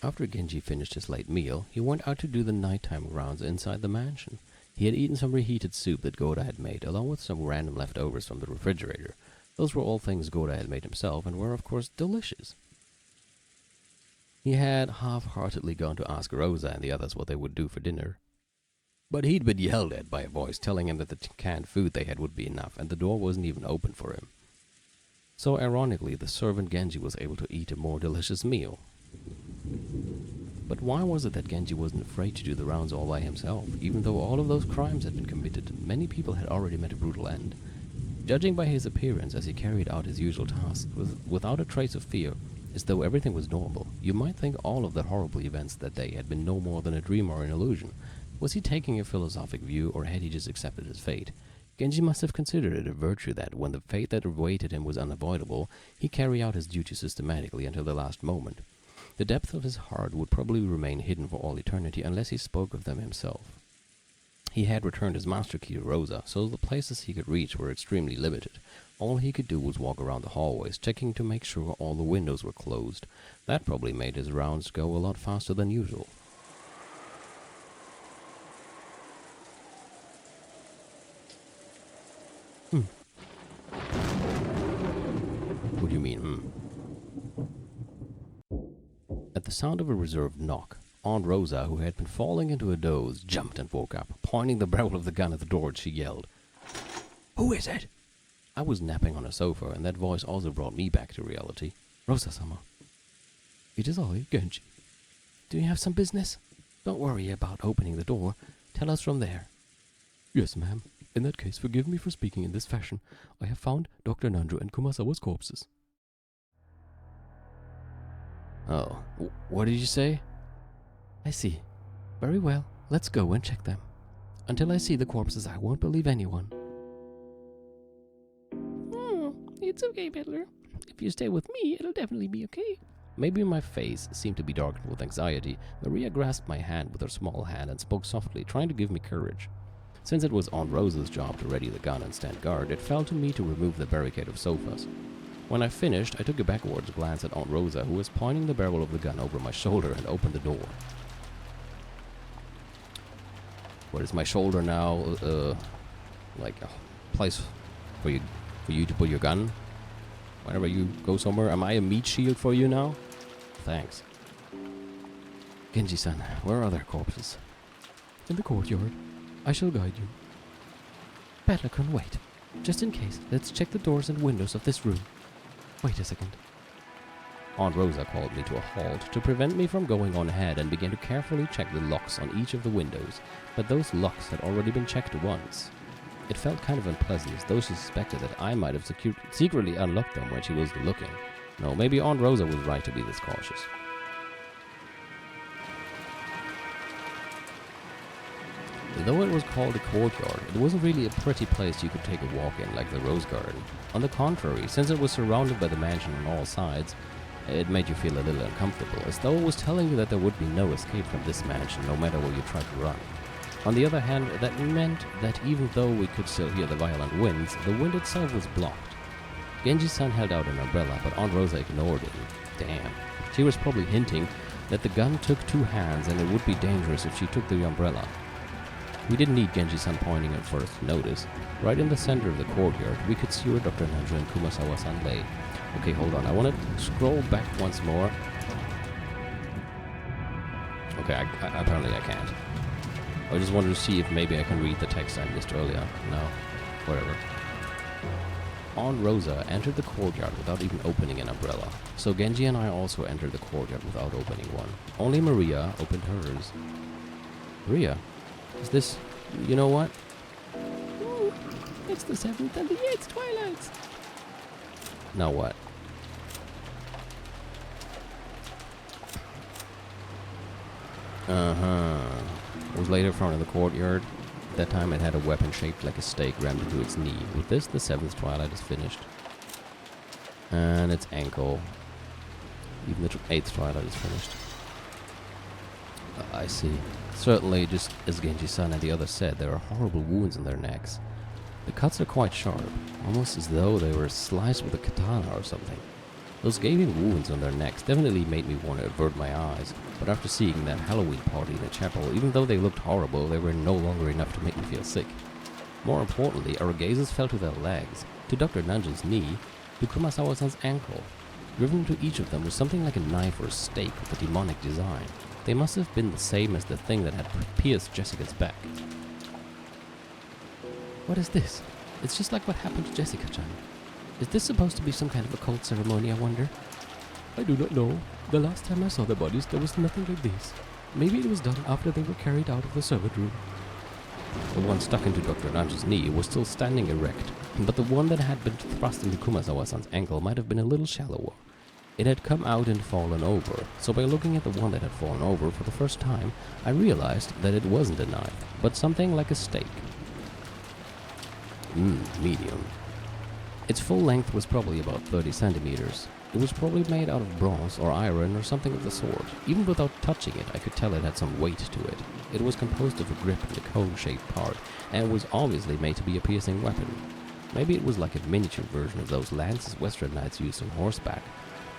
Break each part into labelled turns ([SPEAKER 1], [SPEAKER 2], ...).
[SPEAKER 1] After Genji finished his late meal, he went out to do the nighttime rounds inside the mansion. He had eaten some reheated soup that Goda had made, along with some random leftovers from the refrigerator. Those were all things Goda had made himself and were, of course, delicious. He had half-heartedly gone to ask Rosa and the others what they would do for dinner. But he'd been yelled at by a voice telling him that the canned food they had would be enough, and the door wasn't even open for him. So, ironically, the servant Genji was able to eat a more delicious meal. But why was it that Genji wasn't afraid to do the rounds all by himself, even though all of those crimes had been committed and many people had already met a brutal end? Judging by his appearance as he carried out his usual tasks without a trace of fear, as though everything was normal, you might think all of the horrible events that day had been no more than a dream or an illusion. Was he taking a philosophic view, or had he just accepted his fate? Genji must have considered it a virtue that, when the fate that awaited him was unavoidable, he carry out his duty systematically until the last moment. The depth of his heart would probably remain hidden for all eternity unless he spoke of them himself. He had returned his master key to Rosa, so the places he could reach were extremely limited. All he could do was walk around the hallways, checking to make sure all the windows were closed. That probably made his rounds go a lot faster than usual. What do you mean, At the sound of a reserved knock, Aunt Rosa, who had been falling into a doze, jumped and woke up. Pointing the barrel of the gun at the door, she yelled, "Who is it?" I was napping on a sofa, and that voice also brought me back to reality. "Rosa-sama." "It is I, Genji. Do you have some business? Don't worry about opening the door. Tell us from there." "Yes, ma'am. In that case, forgive me for speaking in this fashion. I have found Dr. Nanjo and Kumasawa's corpses." "Oh, what did you say?" "I see. Very well. Let's go and check them. Until I see the corpses, I won't believe anyone." "It's okay, Peddler. If you stay with me, it'll definitely be okay." Maybe my face seemed to be darkened with anxiety. Maria grasped my hand with her small hand and spoke softly, trying to give me courage. Since it was Aunt Rosa's job to ready the gun and stand guard, it fell to me to remove the barricade of sofas. When I finished, I took a backwards glance at Aunt Rosa, who was pointing the barrel of the gun over my shoulder, and opened the door. What is my shoulder now? Like a place for you to put your gun? Whenever you go somewhere, am I a meat shield for you now? Thanks. Genji-san, where are their corpses? In the courtyard. I shall guide you. Peddler, wait. Just in case, let's check the doors and windows of this room. Wait a second. Aunt Rosa called me to a halt to prevent me from going on ahead and began to carefully check the locks on each of the windows, but those locks had already been checked once. It felt kind of unpleasant, as though she suspected that I might have secretly unlocked them when she wasn't looking. No, maybe Aunt Rosa was right to be this cautious. Though it was called a courtyard, it wasn't really a pretty place you could take a walk in like the Rose Garden. On the contrary, since it was surrounded by the mansion on all sides, it made you feel a little uncomfortable, as though it was telling you that there would be no escape from this mansion no matter where you tried to run. On the other hand, that meant that even though we could still hear the violent winds, the wind itself was blocked. Genji-san held out an umbrella, but Aunt Rosa ignored it. Damn. She was probably hinting that the gun took two hands and it would be dangerous if she took the umbrella. We didn't need Genji-san pointing it for us to notice. Right in the center of the courtyard, we could see where Dr. Nanjo and Kumasawa-san lay. Okay, hold on. I want to scroll back once more. Okay, apparently I can't. I just wanted to see if maybe I can read the text I missed earlier. No, whatever. Aunt Rosa entered the courtyard without even opening an umbrella. So Genji and I also entered the courtyard without opening one. Only Maria opened hers. Maria, is this... you know what?
[SPEAKER 2] Ooh, it's the 7th and the 8th twilights.
[SPEAKER 1] Now what? It was later found in the courtyard. At that time it had a weapon shaped like a stake rammed into its knee. With this, the 7th twilight is finished. And its ankle. Even the 8th twilight is finished. I see. Certainly, just as Genji-san and the others said, there are horrible wounds in their necks. The cuts are quite sharp, almost as though they were sliced with a katana or something. Those gaping wounds on their necks definitely made me want to avert my eyes, but after seeing that Halloween party in the chapel, even though they looked horrible, they were no longer enough to make me feel sick. More importantly, our gazes fell to their legs, to Dr. Nanjo's knee, to Kumasawa-san's ankle. Driven into each of them was something like a knife or a stake with a demonic design. They must have been the same as the thing that had pierced Jessica's back. What is this? It's just like what happened to Jessica-chan. Is this supposed to be some kind of occult ceremony, I wonder? I do not know. The last time I saw the bodies, there was nothing like this. Maybe it was done after they were carried out of the servant room. The one stuck into Dr. Nanjo's knee was still standing erect, but the one that had been thrust into Kumasawa-san's ankle might have been a little shallower. It had come out and fallen over, so by looking at the one that had fallen over for the first time, I realized that it wasn't a knife, but something like a stake. Medium. Its full length was probably about 30 centimeters. It was probably made out of bronze or iron or something of the sort. Even without touching it, I could tell it had some weight to it. It was composed of a grip and a cone-shaped part, and was obviously made to be a piercing weapon. Maybe it was like a miniature version of those lances Western knights used on horseback.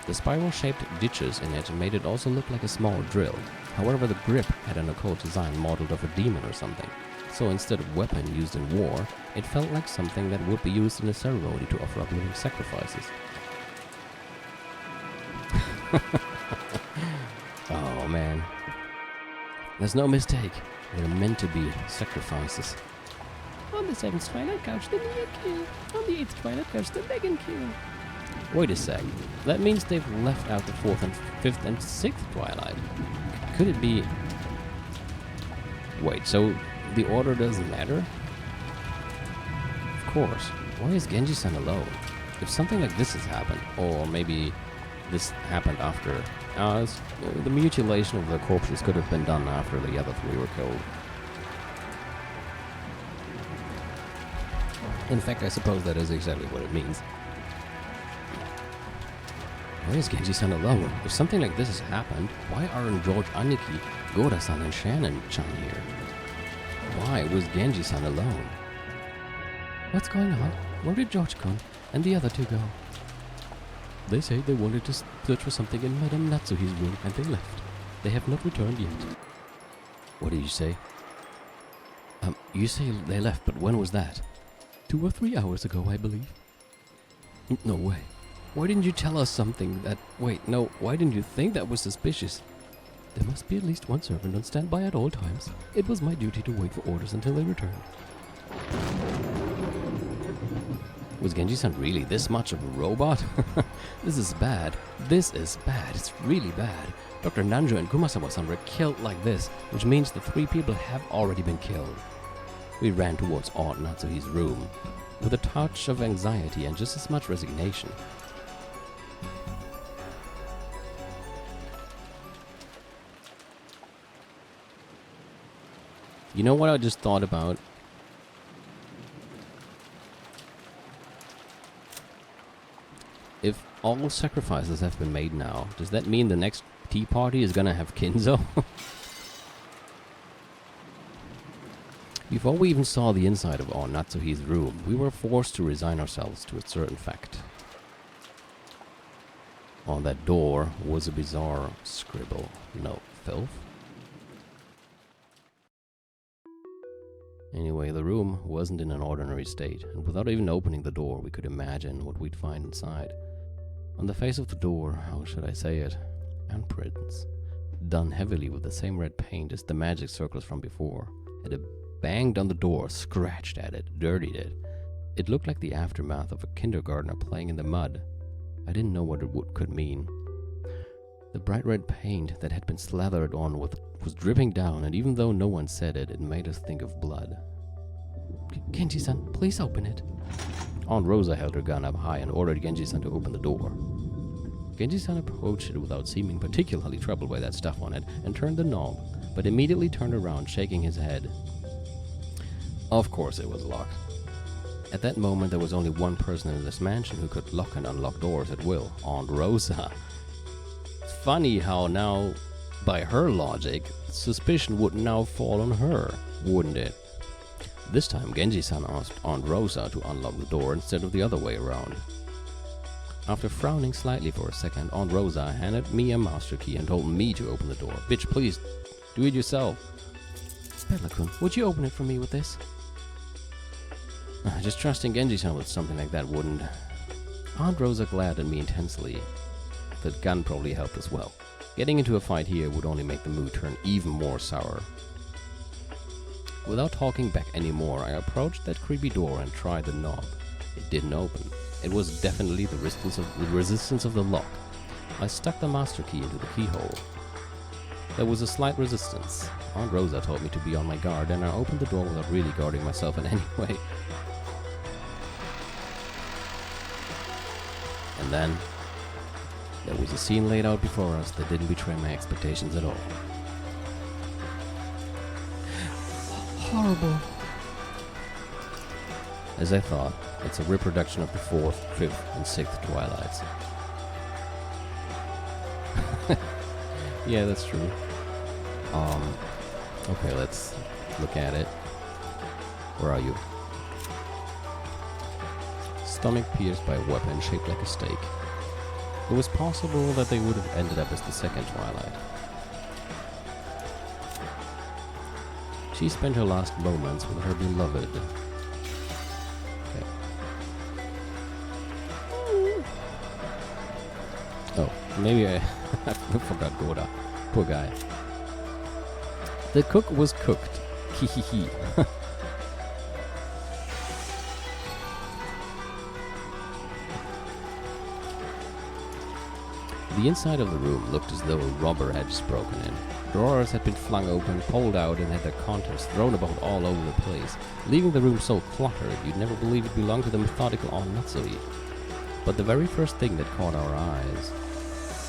[SPEAKER 1] The spiral-shaped ditches in it made it also look like a small drill. However, the grip had an occult design modeled of a demon or something. So instead of weapon used in war, it felt like something that would be used in a ceremony to offer up living sacrifices. Oh man. There's no mistake. They're meant to be sacrifices.
[SPEAKER 2] On the 7th twilight couch, the Nia kill. On the 8th twilight couch, the Megan kill.
[SPEAKER 1] Wait a sec. That means they've left out the 4th and 5th and 6th twilight. Could it be... Wait, so the order doesn't matter? Of course. Why is Genji-san alone? If something like this has happened, or maybe this happened after ours, the mutilation of the corpses could have been done after the other three were killed. In fact, I suppose that is exactly what it means. Why is Genji-san alone? If something like this has happened, why aren't George Aniki, Gora-san, and Shannon-chan here? Why was Genji-san alone?
[SPEAKER 2] What's going on? Where did George-kun and the other two go? They say they wanted to search for something in Madame Natsuhi's room and they left. They have not returned yet.
[SPEAKER 1] What did you say? You say they left, but when was that?
[SPEAKER 2] 2 or 3 hours ago, I believe.
[SPEAKER 1] No way. Why didn't you tell us something that... Wait, no, why didn't you think that was suspicious?
[SPEAKER 2] There must be at least one servant on standby at all times. It was my duty to wait for orders until they returned.
[SPEAKER 1] Was Genji-san really this much of a robot? This is bad. This is bad. It's really bad. Dr. Nanjo and Kumasawa-san were killed like this, which means the 3 people have already been killed. We ran towards Aunt Natsuhi's room, with a touch of anxiety and just as much resignation. You know what I just thought about? If all sacrifices have been made now, does that mean the next tea party is gonna have Kinzo? Before we even saw the inside of our Natsuhi's room, we were forced to resign ourselves to a certain fact. On that door was a bizarre scribble. No, filth? Anyway, the room wasn't in an ordinary state, and without even opening the door, we could imagine what we'd find inside. On the face of the door, how should I say it? Handprints, done heavily with the same red paint as the magic circles from before. It had banged on the door, scratched at it, dirtied it. It looked like the aftermath of a kindergartner playing in the mud. I didn't know what it could mean. The bright red paint that had been slathered on was dripping down, and even though no one said it, it made us think of blood.
[SPEAKER 2] Genji-san, please open it.
[SPEAKER 1] Aunt Rosa held her gun up high and ordered Genji-san to open the door. Genji-san approached it without seeming particularly troubled by that stuff on it and turned the knob, but immediately turned around, shaking his head. Of course it was locked. At that moment, there was only one person in this mansion who could lock and unlock doors at will, Aunt Rosa. It's funny how now, by her logic, suspicion would now fall on her, wouldn't it? This time, Genji-san asked Aunt Rosa to unlock the door instead of the other way around. After frowning slightly for a second, Aunt Rosa handed me a master key and told me to open the door. Bitch, please, do it yourself.
[SPEAKER 2] Peddler-kun, would you open it for me with this?
[SPEAKER 1] Just trusting Genji-san with something like that wouldn't. Aunt Rosa glared at me intensely. The gun probably helped as well. Getting into a fight here would only make the mood turn even more sour. Without talking back anymore, I approached that creepy door and tried the knob. It didn't open. It was definitely the resistance of the lock. I stuck the master key into the keyhole. There was a slight resistance. Aunt Rosa told me to be on my guard, and I opened the door without really guarding myself in any way. And then, there was a scene laid out before us that didn't betray my expectations at all.
[SPEAKER 2] Horrible.
[SPEAKER 1] As I thought, it's a reproduction of the 4th, 5th, and 6th Twilights. Yeah, that's true. Okay, let's look at it. Where are you? Stomach pierced by a weapon shaped like a steak. It was possible that they would have ended up as the 2nd Twilight. She spent her last moments with her beloved. Okay. Oh, maybe I forgot Goda. Poor guy. The cook was cooked. Hihihi. The inside of the room looked as though a robber had just broken in. Drawers had been flung open, pulled out, and had their contents thrown about all over the place, leaving the room so cluttered you'd never believe it belonged to the methodical Onmatsuri. But the very first thing that caught our eyes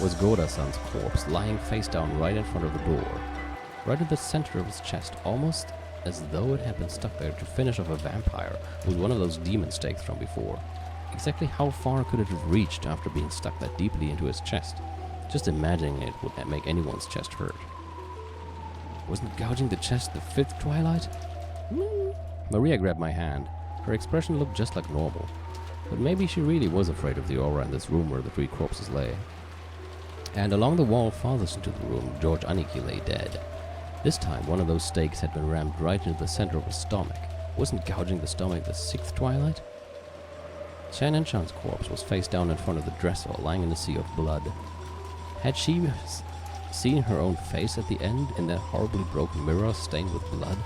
[SPEAKER 1] was Goda-san's corpse lying face down right in front of the door, right in the center of his chest, almost as though it had been stuck there to finish off a vampire with one of those demon stakes from before. Exactly how far could it have reached after being stuck that deeply into his chest? Just imagining it would make anyone's chest hurt. Wasn't gouging the chest the 5th Twilight? Maria grabbed my hand. Her expression looked just like normal. But maybe she really was afraid of the aura in this room where the 3 corpses lay. And along the wall farthest into the room, George Aniki lay dead. This time, one of those stakes had been rammed right into the center of his stomach. Wasn't gouging the stomach the 6th Twilight? Shannon Chan's corpse was face down in front of the dresser, lying in a sea of blood. Had she seen her own face at the end in that horribly broken mirror stained with blood?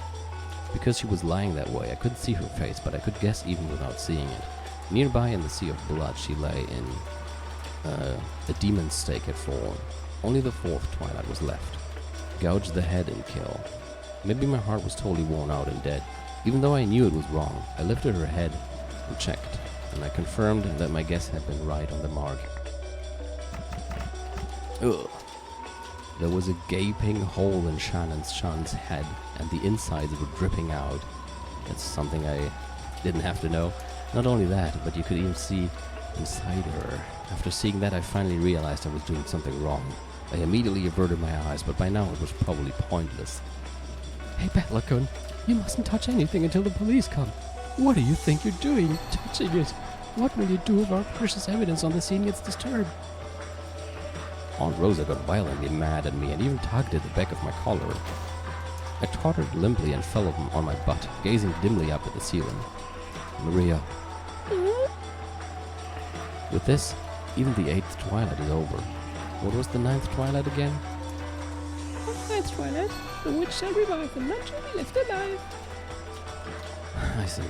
[SPEAKER 1] Because she was lying that way, I couldn't see her face, but I could guess even without seeing it. Nearby in the sea of blood, she lay in the demon's stake had fallen. Only the 4th Twilight was left. Gouged the head and kill. Maybe my heart was totally worn out and dead. Even though I knew it was wrong, I lifted her head and checked, and I confirmed that my guess had been right on the mark. Ugh. There was a gaping hole in Shannon's head, and the insides were dripping out. That's something I didn't have to know. Not only that, but you could even see inside her. After seeing that, I finally realized I was doing something wrong. I immediately averted my eyes, but by now it was probably pointless.
[SPEAKER 2] Hey, Peddler-kun, you mustn't touch anything until the police come. What do you think you're doing, touching it? What will you do if our precious evidence on the scene gets disturbed?
[SPEAKER 1] Aunt Rosa got violently mad at me and even tugged at the back of my collar. I tottered limply and fell on my butt, gazing dimly up at the ceiling. Maria. With this, even the 8th Twilight is over. What was the 9th Twilight again?
[SPEAKER 3] On the 9th Twilight, the witch shall revive and none shall be left alive.
[SPEAKER 1] I see.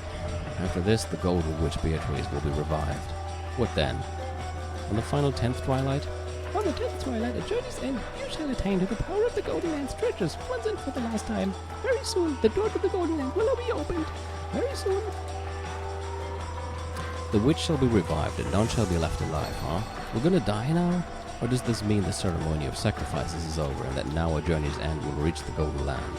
[SPEAKER 1] After this, the golden witch Beatrice will be revived. What then? On the final 10th Twilight?
[SPEAKER 3] On the 10th Twilight, at journey's end, you shall attain to the power of the Golden Land's treasures once and for the last time. Very soon, the door to the Golden Land will be opened. Very soon.
[SPEAKER 1] The witch shall be revived and none shall be left alive, huh? We're gonna die now? Or does this mean the ceremony of sacrifices is over and that now our journey's end will reach the Golden Land?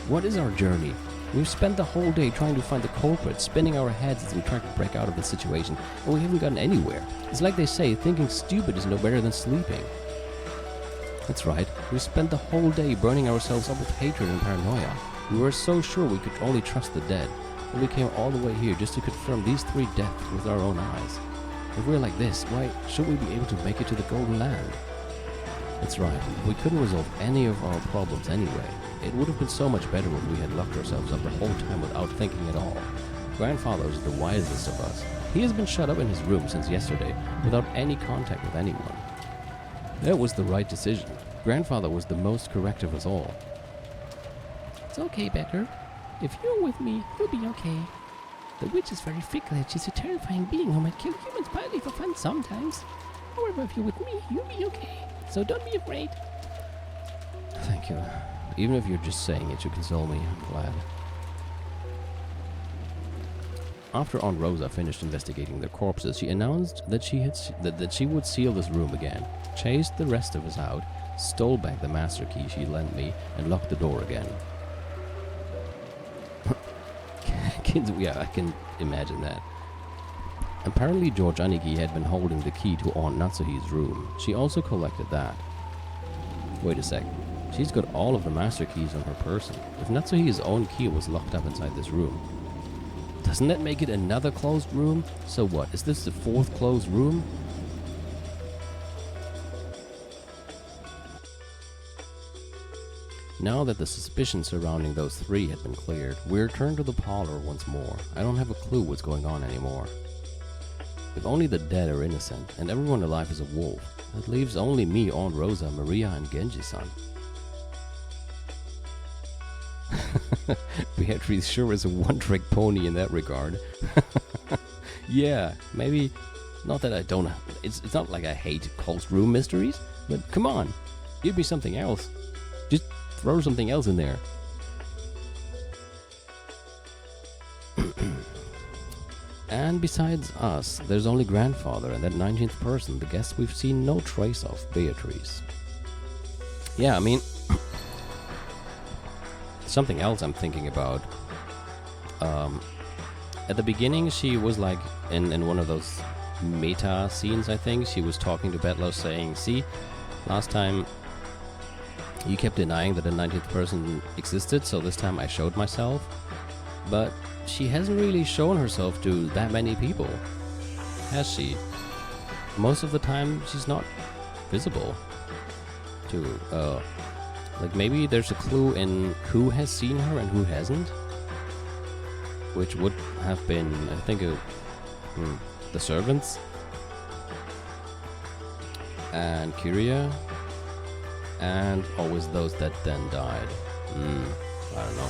[SPEAKER 1] What is our journey? We've spent the whole day trying to find the culprit, spinning our heads as we try to break out of the situation, and we haven't gotten anywhere. It's like they say, thinking stupid is no better than sleeping. That's right, we spent the whole day burning ourselves up with hatred and paranoia. We were so sure we could only trust the dead. And we came all the way here just to confirm these 3 deaths with our own eyes. If we're like this, why should we be able to make it to the Golden Land? That's right, if we couldn't resolve any of our problems anyway, it would have been so much better if we had locked ourselves up the whole time without thinking at all. Grandfather is the wisest of us. He has been shut up in his room since yesterday, without any contact with anyone. That was the right decision. Grandfather was the most correct of us all.
[SPEAKER 3] It's okay, Becker. If you're with me, you'll be okay. The witch is very fickle. She's a terrifying being who might kill humans partly for fun sometimes. However, if you're with me, you'll be okay. So don't be afraid.
[SPEAKER 1] Thank you. Even if you're just saying it to console me, I'm glad. After Aunt Rosa finished investigating their corpses, she announced that she would seal this room again, chased the rest of us out, stole back the master key she lent me, and locked the door again. Kids, yeah, I can imagine that. Apparently George Aniki had been holding the key to Aunt Natsuhi's room. She also collected that. Wait a sec. She's got all of the master keys on her person. If Natsuhi's own key was locked up inside this room, doesn't that make it another closed room? So what, is this the 4th closed room? Now that the suspicion surrounding those 3 had been cleared, we returned to the parlor once more. I don't have a clue what's going on anymore. If only the dead are innocent, and everyone alive is a wolf, that leaves only me, Aunt Rosa, Maria, and Genji-san. Beatrice sure is a one-trick pony in that regard. Yeah, maybe... Not that I don't... It's not like I hate closed room mysteries, but come on, give me something else. Just throw something else in there. And besides us, there's only Grandfather and that 19th person, the guest we've seen no trace of, Beatrice. Yeah, I mean... something else I'm thinking about. At the beginning, she was like in one of those meta scenes, I think. She was talking to Bedlow saying, see, last time you kept denying that a 19th person existed, so this time I showed myself. But she hasn't really shown herself to that many people, has she? Most of the time, she's not visible to, like maybe there's a clue in who has seen her and who hasn't, which would have been, I think, the servants and Kyria, and always those that then died. I don't know.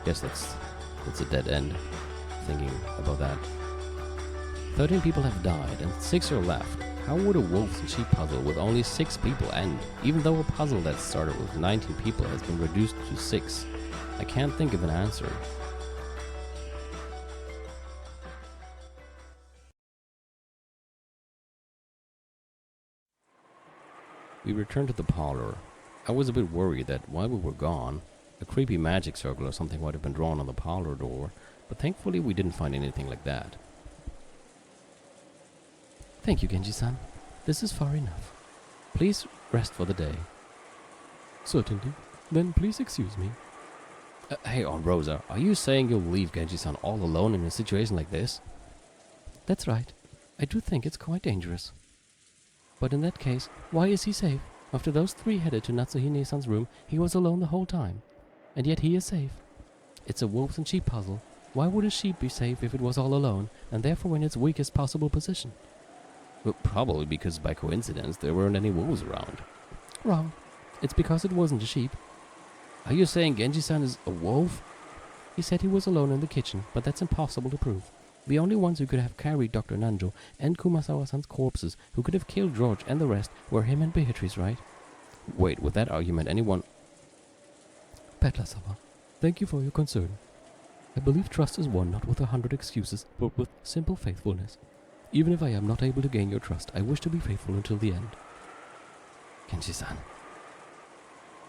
[SPEAKER 1] Guess that's a dead end, thinking about that. 13 people have died and 6 are left. How would a wolves and sheep puzzle with only 6 people end, even though a puzzle that started with 19 people has been reduced to 6? I can't think of an answer. We returned to the parlor. I was a bit worried that while we were gone, a creepy magic circle or something might have been drawn on the parlor door, but thankfully we didn't find anything like that.
[SPEAKER 3] Thank you, Genji-san. This is far enough. Please rest for the day.
[SPEAKER 2] Certainly. Then please excuse me.
[SPEAKER 1] Hey, Aunt Rosa, are you saying you'll leave Genji-san all alone in a situation like this?
[SPEAKER 3] That's right. I do think it's quite dangerous. But in that case, why is he safe? After those 3 headed to Natsuhine-san's room, he was alone the whole time. And yet he is safe. It's a wolves and sheep puzzle. Why would a sheep be safe if it was all alone, and therefore in its weakest possible position?
[SPEAKER 1] Well, probably because by coincidence there weren't any wolves around.
[SPEAKER 3] Wrong. It's because it wasn't a sheep.
[SPEAKER 1] Are you saying Genji-san is a wolf?
[SPEAKER 3] He said he was alone in the kitchen, but that's impossible to prove. The only ones who could have carried Dr. Nanjo and Kumasawa-san's corpses, who could have killed George and the rest, were him and Beatrice, right?
[SPEAKER 1] Wait, with that argument anyone...
[SPEAKER 2] Petla-sama, thank you for your concern. I believe trust is won not with 100 excuses, but with simple faithfulness. Even if I am not able to gain your trust, I wish to be faithful until the end.
[SPEAKER 1] Genji-san.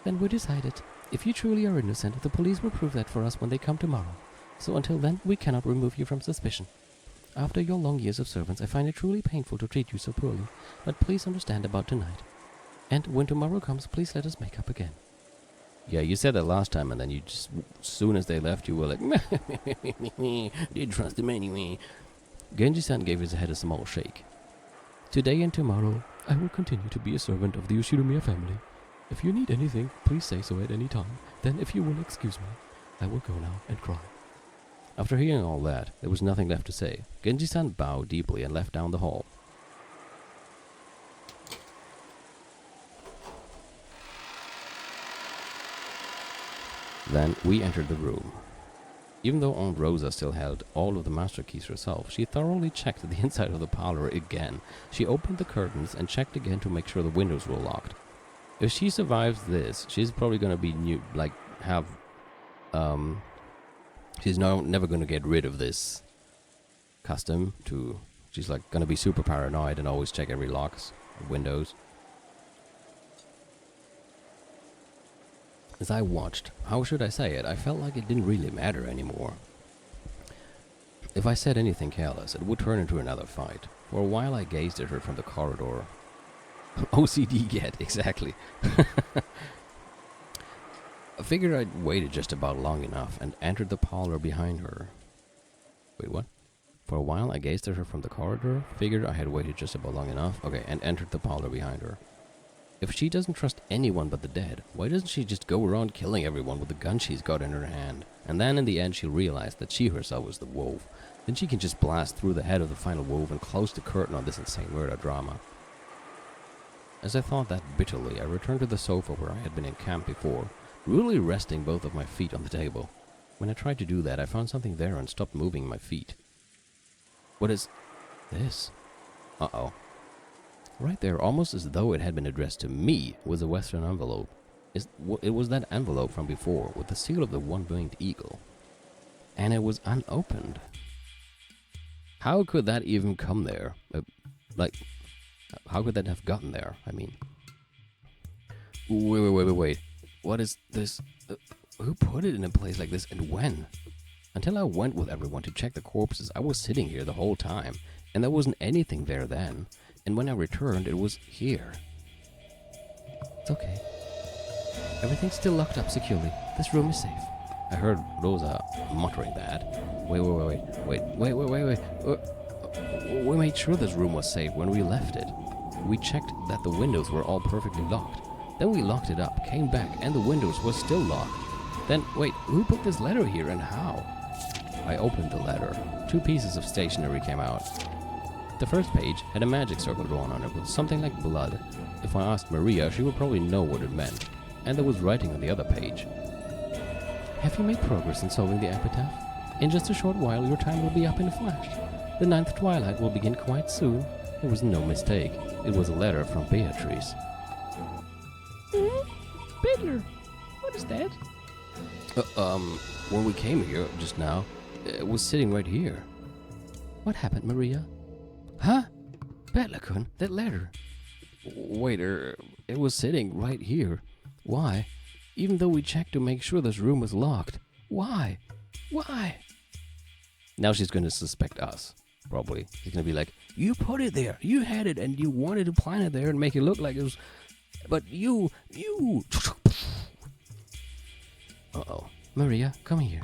[SPEAKER 3] Then we're decided. If you truly are innocent, the police will prove that for us when they come tomorrow. So until then, we cannot remove you from suspicion. After your long years of service, I find it truly painful to treat you so poorly, but please understand about tonight. And when tomorrow comes, please let us make up again.
[SPEAKER 1] Yeah, you said that last time, and then you just, as soon as they left, you were like, didn't trust him anyway. Genji-san gave his head a small shake.
[SPEAKER 2] Today and tomorrow, I will continue to be a servant of the Ushiromiya family. If you need anything, please say so at any time. Then, if you will excuse me, I will go now and cry.
[SPEAKER 1] After hearing all that, there was nothing left to say. Genji-san bowed deeply and left down the hall. Then we entered the room. Even though Aunt Rosa still held all of the master keys herself, she thoroughly checked the inside of the parlor again. She opened the curtains and checked again to make sure the windows were locked. If she survives this, she's probably gonna be she's never gonna get rid of this custom to, she's like gonna be super paranoid and always check every locks, windows. As I watched, how should I say it, I felt like it didn't really matter anymore. If I said anything careless, it would turn into another fight. For a while I gazed at her from the corridor. OCD get, exactly. I figured I'd waited just about long enough and entered the parlor behind her. Wait, what? For a while I gazed at her from the corridor, figured I had waited just about long enough, okay, and entered the parlor behind her. If she doesn't trust anyone but the dead, why doesn't she just go around killing everyone with the gun she's got in her hand? And then in the end she'll realize that she herself was the wolf. Then she can just blast through the head of the final wolf and close the curtain on this insane murder drama. As I thought that bitterly, I returned to the sofa where I had been encamped before, really resting both of my feet on the table. When I tried to do that, I found something there and stopped moving my feet. What is this? Uh-oh. Right there, almost as though it had been addressed to me, was a Western envelope. It was that envelope from before, with the seal of the one-winged eagle. And it was unopened. How could that even come there? How could that have gotten there? I mean... Wait. What is this? Who put it in a place like this and when? Until I went with everyone to check the corpses, I was sitting here the whole time, and there wasn't anything there then. And when I returned, it was here.
[SPEAKER 2] It's okay. Everything's still locked up securely. This room is safe.
[SPEAKER 1] I heard Rosa muttering that. Wait. We made sure this room was safe when we left it. We checked that the windows were all perfectly locked. Then we locked it up, came back, and the windows were still locked. Then, wait, who put this letter here and how? I opened the letter. 2 pieces of stationery came out. The first page had a magic circle drawn on it with something like blood. If I asked Maria, she would probably know what it meant. And there was writing on the other page.
[SPEAKER 2] Have you made progress in solving the epitaph? In just a short while, your time will be up in a flash. The 9th twilight will begin quite soon.
[SPEAKER 1] It was no mistake. It was a letter from Beatrice.
[SPEAKER 2] Fiddler, what is that?
[SPEAKER 1] When we came here just now, it was sitting right here.
[SPEAKER 2] What happened, Maria?
[SPEAKER 1] Huh? Betlakun, that letter. Wait, it was sitting right here. Why? Even though we checked to make sure this room was locked. Why? Why? Now she's going to suspect us, probably. She's going to be like, you put it there. You had it and you wanted to plant it there and make it look like it was... But you... Uh-oh.
[SPEAKER 2] Maria, come here.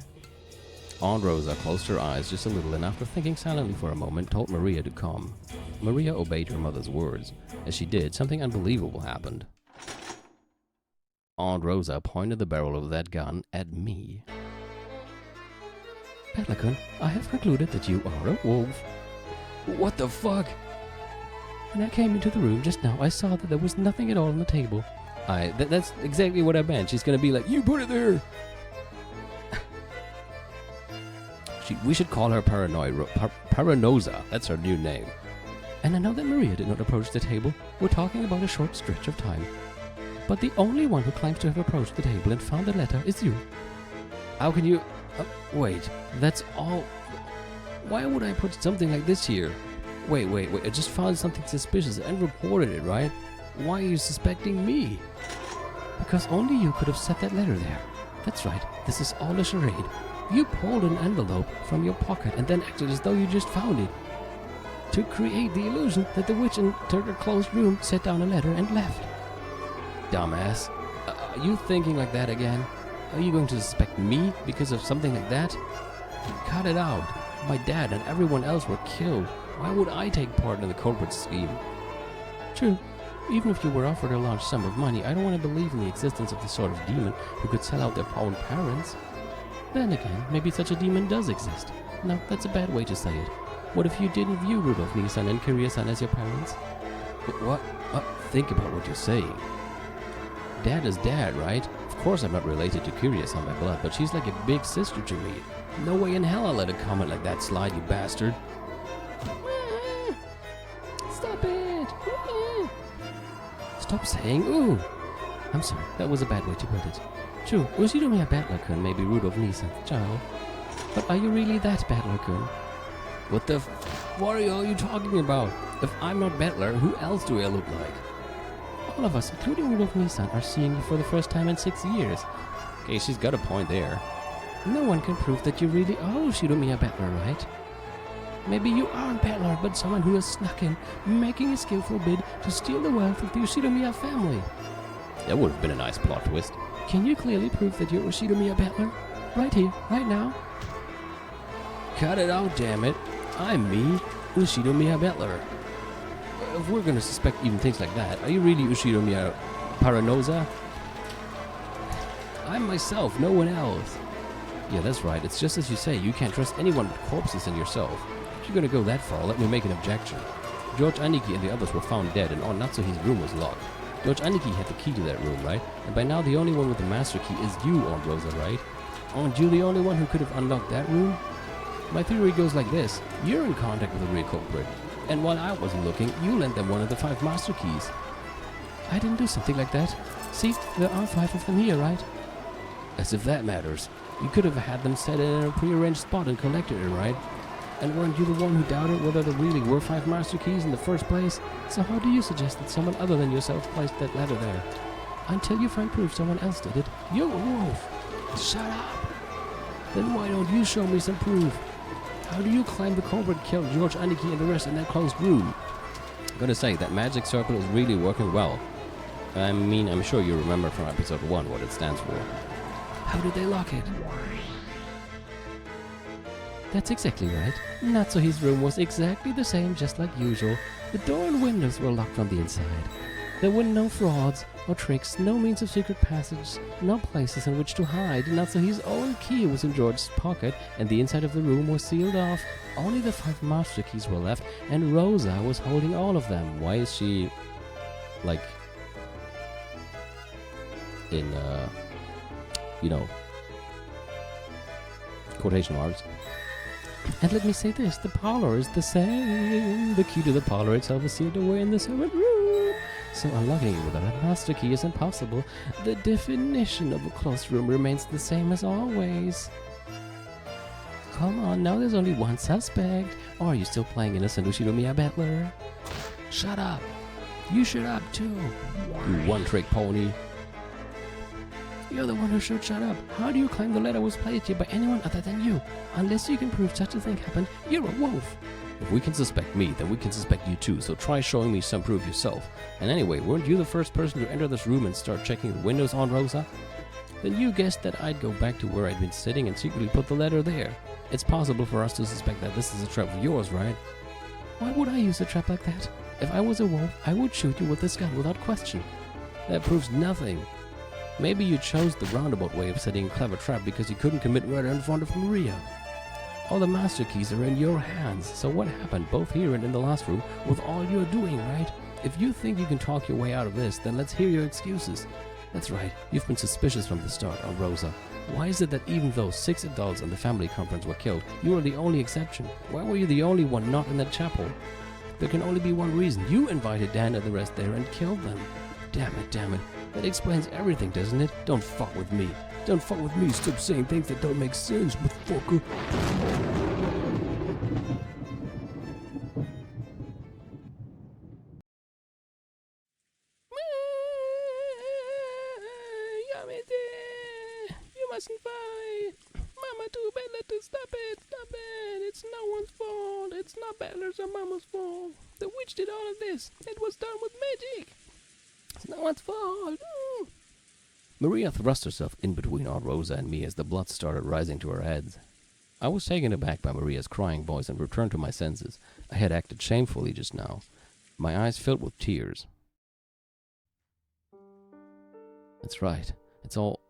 [SPEAKER 1] Aunt Rosa closed her eyes just a little and after thinking silently for a moment, told Maria to come. Maria obeyed her mother's words. As she did, something unbelievable happened. Aunt Rosa pointed the barrel of that gun at me.
[SPEAKER 2] Betlakun, I have concluded that you are a wolf.
[SPEAKER 1] What the fuck?
[SPEAKER 2] When I came into the room just now, I saw that there was nothing at all on the table.
[SPEAKER 1] That's exactly what I meant. She's gonna be like, you put it there! We should call her Paranoia. That's her new name.
[SPEAKER 2] And I know that Maria did not approach the table. We're talking about a short stretch of time. But the only one who claims to have approached the table and found the letter is you.
[SPEAKER 1] How can you... wait, that's all... Why would I put something like this here? Wait, I just found something suspicious and reported it, right? Why are you suspecting me?
[SPEAKER 2] Because only you could have set that letter there. That's right, this is all a charade. You pulled an envelope from your pocket and then acted as though you just found it. To create the illusion that the witch entered a closed room, set down a letter and left.
[SPEAKER 1] Dumbass.
[SPEAKER 3] Are you thinking like that again? Are you going to suspect me because of something like that? Cut it out. My dad and everyone else were killed. Why would I take part in the corporate scheme?
[SPEAKER 2] True. Even if you were offered a large sum of money, I don't want to believe in the existence of the sort of demon who could sell out their own parents. Then again, maybe such a demon does exist. No, that's a bad way to say it. What if you didn't view Rudolf Nissan and Kirya-san as your parents?
[SPEAKER 3] What? Think about what you're saying. Dad is dad, right? Of course I'm not related to Kirya-san by blood, but she's like a big sister to me. No way in hell I'll let a comment like that slide, you bastard.
[SPEAKER 2] Stop it!
[SPEAKER 3] Stop saying ooh.
[SPEAKER 2] I'm sorry, that was a bad way to put it. True, Ushinomiya Battler-kun may be Rudolf Nissan's child. But are you really that Battler-kun?
[SPEAKER 3] What are you talking about? If I'm not Battler, who else do I look like?
[SPEAKER 2] All of us, including Rudolf Nissan, are seeing you for the first time in 6 years.
[SPEAKER 3] Okay, she's got a point there.
[SPEAKER 2] No one can prove that you really are Ushinomiya Battler, right? Maybe you aren't Battler, but someone who has snuck in, making a skillful bid to steal the wealth of the Ushinomiya family.
[SPEAKER 3] That would have been a nice plot twist.
[SPEAKER 2] Can you clearly prove that you're Ushinomiya Battler? Right here, right now?
[SPEAKER 3] Cut it out, damn it. I'm me, Ushinomiya Battler. If we're gonna suspect even things like that, are you really Ushinomiya Paranoia? I'm myself, no one else. Yeah, that's right. It's just as you say, you can't trust anyone but corpses and yourself. If you're gonna go that far, let me make an objection. George Aniki and the others were found dead, and Natsuhi's room was locked. George Aniki had the key to that room, right? And by now the only one with the master key is you, Aunt Rosa, right? Aren't you the only one who could have unlocked that room? My theory goes like this. You're in contact with the real culprit. And while I wasn't looking, you lent them one of the 5 master keys.
[SPEAKER 2] I didn't do something like that. See, there are 5 of them here, right?
[SPEAKER 3] As if that matters. You could have had them set in a prearranged spot and collected it, right? And weren't you the one who doubted whether there really were 5 master keys in the first place?
[SPEAKER 2] So how do you suggest that someone other than yourself placed that letter there? Until you find proof someone else did it, you're a wolf.
[SPEAKER 3] Shut up! Then why don't you show me some proof? How do you claim the culprit killed George Aniki and the rest in that closed room? I'm gonna say, that magic circle is really working well. I mean, I'm sure you remember from episode 1 what it stands for.
[SPEAKER 2] How did they lock it? That's exactly right. Natsuhi's room was exactly the same, just like usual. The door and windows were locked from the inside. There were no frauds or tricks, no means of secret passage, no places in which to hide. Natsuhi's own key was in George's pocket, and the inside of the room was sealed off. Only the 5 master keys were left, and Rosa was holding all of them.
[SPEAKER 3] Why is she, like, in, quotation marks?
[SPEAKER 2] And let me say this, the parlor is the same. The key to the parlor itself is sealed away in the servant room. So unlocking it without a master key is impossible. The definition of a closed room remains the same as always. Come on, now there's only one suspect. Or are you still playing innocent Ushinomiya Battler?
[SPEAKER 3] Shut up! You shut up too, you one-trick pony.
[SPEAKER 2] You're the one who should shut up. How do you claim the letter was placed here by anyone other than you? Unless you can prove such a thing happened, you're a wolf.
[SPEAKER 3] If we can suspect me, then we can suspect you too, so try showing me some proof yourself. And anyway, weren't you the first person to enter this room and start checking the windows, Aunt Rosa? Then you guessed that I'd go back to where I'd been sitting and secretly put the letter there. It's possible for us to suspect that this is a trap of yours, right?
[SPEAKER 2] Why would I use a trap like that? If I was a wolf, I would shoot you with this gun without question.
[SPEAKER 3] That proves nothing. Maybe you chose the roundabout way of setting a clever trap because you couldn't commit murder in front of Maria. All the master keys are in your hands, so what happened both here and in the last room with all you're doing, right? If you think you can talk your way out of this, then let's hear your excuses. That's right, you've been suspicious from the start, Aunt Rosa. Why is it that even though 6 adults in the family conference were killed, you were the only exception? Why were you the only one not in that chapel? There can only be one reason. You invited Dan and the rest there and killed them. Damn it, damn it. That explains everything, doesn't it? Don't fuck with me. Don't fuck with me. Stop saying things that don't make sense, motherfucker.
[SPEAKER 2] You mustn't fight. Mama too bad, let us stop it. Stop it. It's no one's fault. It's not Battler's or Mama's fault. The witch did all of this. It was done with magic. It's no one's fault.
[SPEAKER 1] Maria thrust herself in between Aunt Rosa and me as the blood started rising to her head. I was taken aback by Maria's crying voice and returned to my senses. I had acted shamefully just now. My eyes filled with tears. That's right. It's all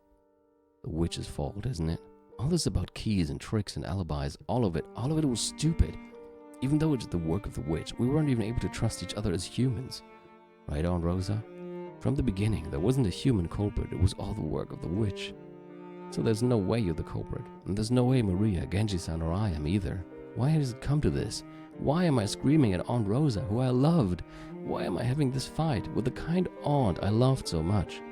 [SPEAKER 1] the witch's fault, isn't it? All this about keys and tricks and alibis, all of it was stupid. Even though it's the work of the witch, we weren't even able to trust each other as humans. Right, Aunt Rosa? From the beginning, there wasn't a human culprit. It was all the work of the witch. So there's no way you're the culprit. And there's no way Maria, Genji-san, or I am either. Why has it come to this? Why am I screaming at Aunt Rosa, who I loved? Why am I having this fight with the kind aunt I loved so much?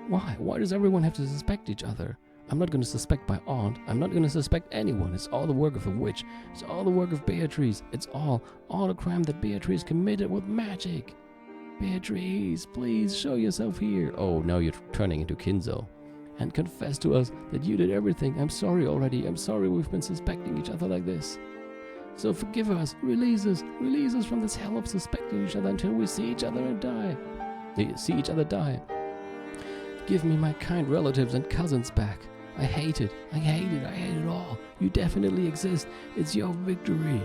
[SPEAKER 1] Why? Why does everyone have to suspect each other? I'm not going to suspect my aunt. I'm not going to suspect anyone. It's all the work of the witch. It's all the work of Beatrice. It's all a crime that Beatrice committed with magic. Beatrice, please show yourself here. Oh, now you're turning into Kinzo. And confess to us that you did everything. I'm sorry already. I'm sorry we've been suspecting each other like this. So forgive us. Release us from this hell of suspecting each other until we see each other and die. See each other die. Give me my kind relatives and cousins back. I hate it all. You definitely exist. It's your victory.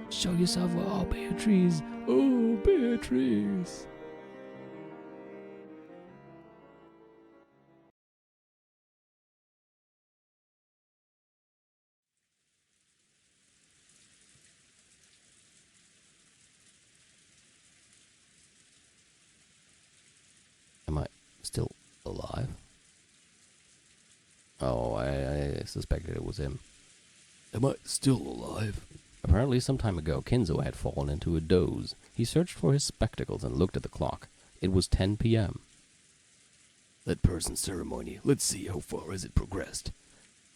[SPEAKER 1] Show yourself, oh Beatrice, oh Beatrice. Am I still alive? Oh, I suspected it was him. Am I still alive? Apparently some time ago, Kinzo had fallen into a doze. He searched for his spectacles and looked at the clock. It was 10 p.m. That person's ceremony. Let's see how far has it progressed.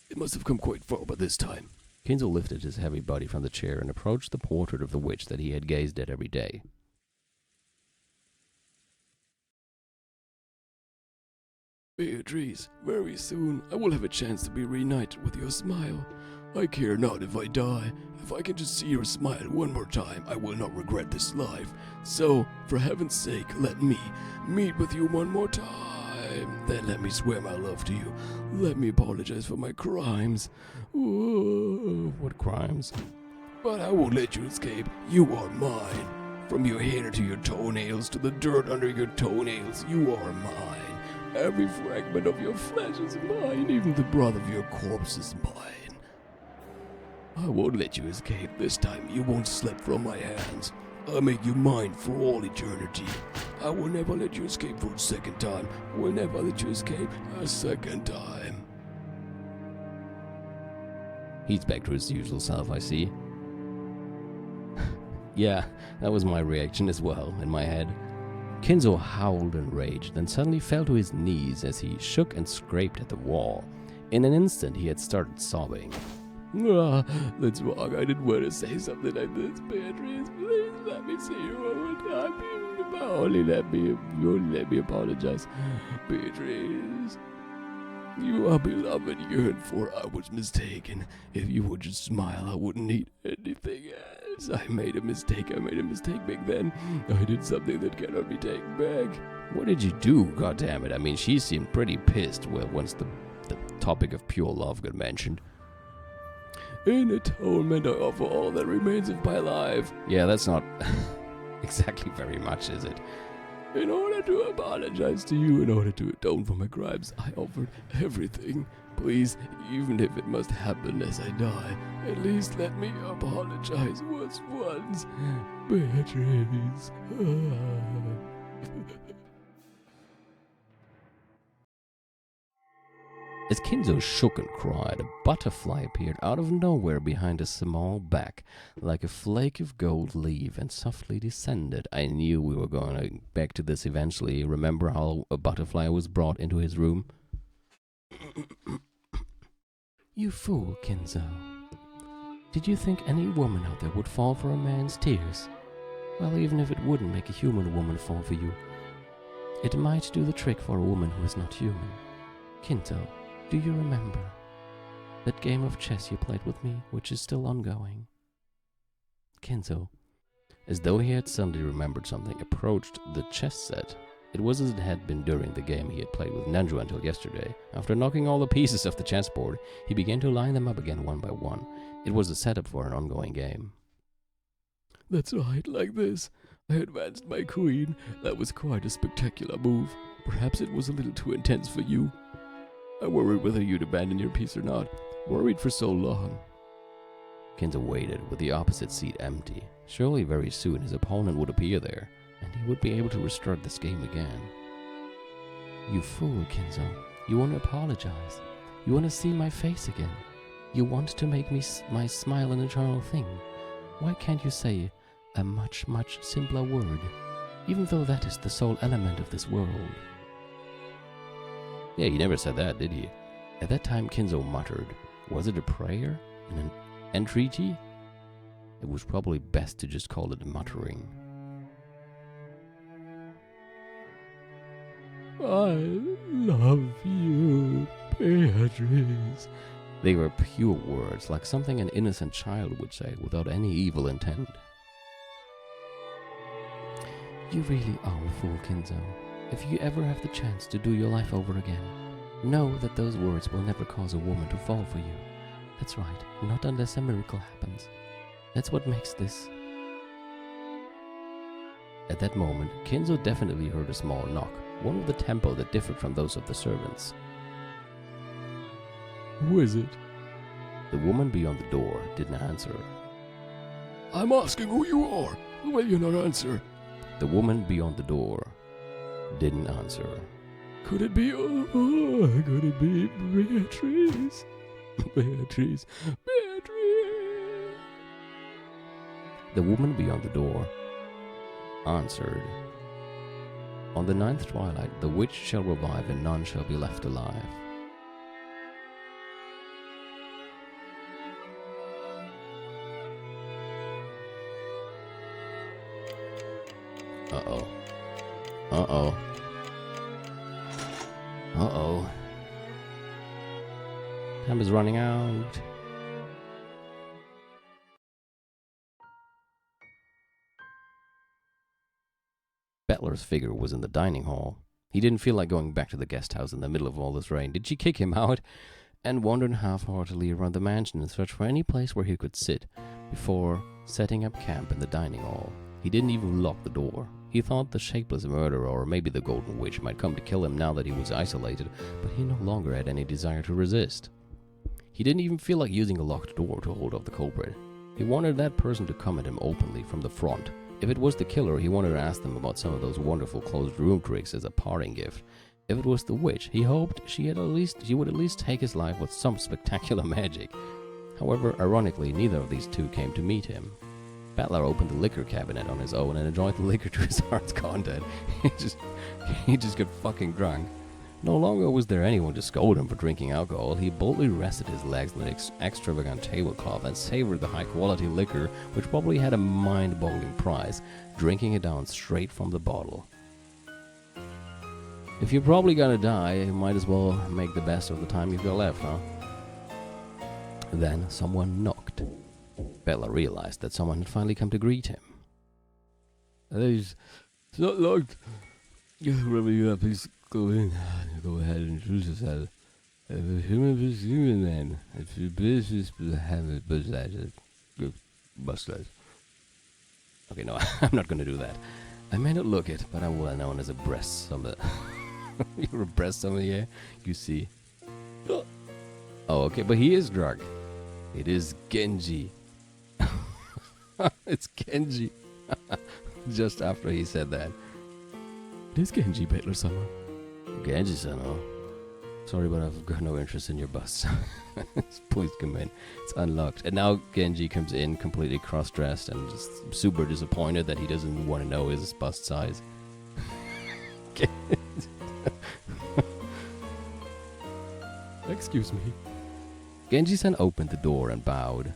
[SPEAKER 1] It must have come quite far by this time. Kinzo lifted his heavy body from the chair and approached the portrait of the witch that he had gazed at every day. Beatrice, very soon I will have a chance to be reunited with your smile. I care not if I die. If I can just see your smile one more time, I will not regret this life. So, for heaven's sake, let me meet with you one more time. Then let me swear my love to you. Let me apologize for my crimes. Ooh, what crimes? But I won't let you escape. You are mine. From your hair to your toenails to the dirt under your toenails, you are mine. Every fragment of your flesh is mine, even the breath of your corpse is mine. I won't let you escape. This time you won't slip from my hands. I'll make you mine for all eternity. I will never let you escape for a second time. I will never let you escape a second time. He's back to his usual self, I see. Yeah, that was my reaction as well, in my head. Kinzo howled and raged, then suddenly fell to his knees as he shook and scraped at the wall. In an instant, he had started sobbing. That's wrong. I didn't want to say something like this, Beatrice. Please let me see you one more time. Only let me apologize. Beatrice, you are beloved, yearned for. I was mistaken. If you would just smile, I wouldn't need anything else. I made a mistake back then. I did something that cannot be taken back. What did you do, goddammit? I mean, she seemed pretty pissed once the topic of pure love got mentioned. In atonement, I offer all that remains of my life. Yeah, that's not exactly very much, is it? In order to apologize to you, in order to atone for my crimes, I offered everything. Please, even if it must happen as I die, at least let me apologize once. Beatrice. As Kinzo shook and cried, a butterfly appeared out of nowhere behind a small back, like a flake of gold leaf, and softly descended. I knew we were going back to this eventually. Remember how a butterfly was brought into his room? You fool, Kinzo. Did you think any woman out there would fall for a man's tears? Well, even if it wouldn't make a human woman fall for you, it might do the trick for a woman who is not human. Kinzo, do you remember that game of chess you played with me, which is still ongoing? Kinzo, as though he had suddenly remembered something, approached the chess set It was as it had been during the game he had played with Nanju until yesterday. After knocking all the pieces off the chessboard, he began to line them up again one by one. It was a setup for an ongoing game.
[SPEAKER 2] That's right, like this. I advanced my queen. That was quite a spectacular move. Perhaps it was a little too intense for you. I worried whether you'd abandon your piece or not. Worried for so long.
[SPEAKER 1] Kinzo waited, with the opposite seat empty. Surely very soon his opponent would appear there, and he would be able to restart this game again.
[SPEAKER 3] You fool, Kinzo. You want to apologize. You want to see my face again. You want to make me my smile an eternal thing. Why can't you say a much, much simpler word, even though that is the sole element of this world?
[SPEAKER 1] Yeah, he never said that, did he? At that time, Kinzo muttered. Was it a prayer? An entreaty? It was probably best to just call it muttering.
[SPEAKER 2] I love you, Beatrice.
[SPEAKER 1] They were pure words, like something an innocent child would say, without any evil intent.
[SPEAKER 3] You really are a fool, Kinzo. If you ever have the chance to do your life over again, know that those words will never cause a woman to fall for you. That's right, not unless a miracle happens. That's what makes this.
[SPEAKER 1] At that moment, Kinzo definitely heard a small knock, one with a tempo that differed from those of the servants.
[SPEAKER 2] Who is it?
[SPEAKER 1] The woman beyond the door didn't answer.
[SPEAKER 2] I'm asking who you are. Will you not answer?
[SPEAKER 1] The woman beyond the door didn't answer.
[SPEAKER 2] Could it be, could it be Beatrice? Beatrice, Beatrice.
[SPEAKER 1] The woman beyond the door answered. On the 9th twilight, the witch shall revive and none shall be left alive. Uh-oh. Uh-oh. Uh-oh. Time is running out. Bettler's figure was in the dining hall. He didn't feel like going back to the guest house in the middle of all this rain. Did she kick him out? And wandered half-heartedly around the mansion in search for any place where he could sit before setting up camp in the dining hall. He didn't even lock the door. He thought the shapeless murderer or maybe the Golden Witch might come to kill him now that he was isolated, but he no longer had any desire to resist. He didn't even feel like using a locked door to hold off the culprit. He wanted that person to come at him openly from the front. If it was the killer, he wanted to ask them about some of those wonderful closed room tricks as a parting gift. If it was the witch, he hoped she would at least take his life with some spectacular magic. However, ironically, neither of these two came to meet him. Battler opened the liquor cabinet on his own and enjoyed the liquor to his heart's content. He just got fucking drunk. No longer was there anyone to scold him for drinking alcohol. He boldly rested his legs on an extravagant tablecloth and savored the high-quality liquor, which probably had a mind-boggling price, drinking it down straight from the bottle. If you're probably gonna die, you might as well make the best of the time you've got left, huh? Then someone knocked. Bella realized that someone had finally come to greet him.
[SPEAKER 2] It's not locked. Wherever you are, please go in. Go ahead and introduce yourself. If a human is human, then. If you business, have a business. Good busters.
[SPEAKER 1] Okay, no, I'm not gonna do that. I may not look it, but I'm well known as a breast sommelier. You're a breast sommelier, you see. Oh, okay, but he is drunk. It is Genji. It's Genji. Just after he said that.
[SPEAKER 2] It is Genji, Battler-sama.
[SPEAKER 1] Genji-san, oh. Sorry, but I've got no interest in your bust. Please come in. It's unlocked. And now Genji comes in completely cross-dressed and just super disappointed that he doesn't want to know his bust size.
[SPEAKER 2] Excuse me.
[SPEAKER 1] Genji-san opened the door and bowed.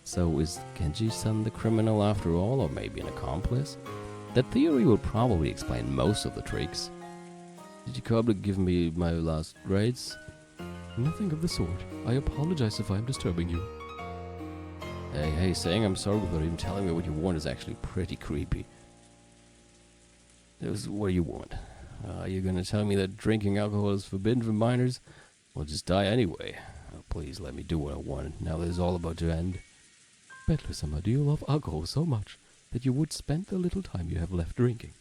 [SPEAKER 1] So is Genji-san the criminal after all, or maybe an accomplice? That theory would probably explain most of the tricks. Did you come to give me my last grades?
[SPEAKER 2] Nothing of the sort. I apologize if I am disturbing you.
[SPEAKER 1] Hey, saying I'm sorry without even telling me what you want is actually pretty creepy. What do you want? You're gonna tell me that drinking alcohol is forbidden for minors? We'll just die anyway. Oh, please let me do what I want. Now this is all about to end.
[SPEAKER 2] Bettler-sama, do you love alcohol so much that you would spend the little time you have left drinking?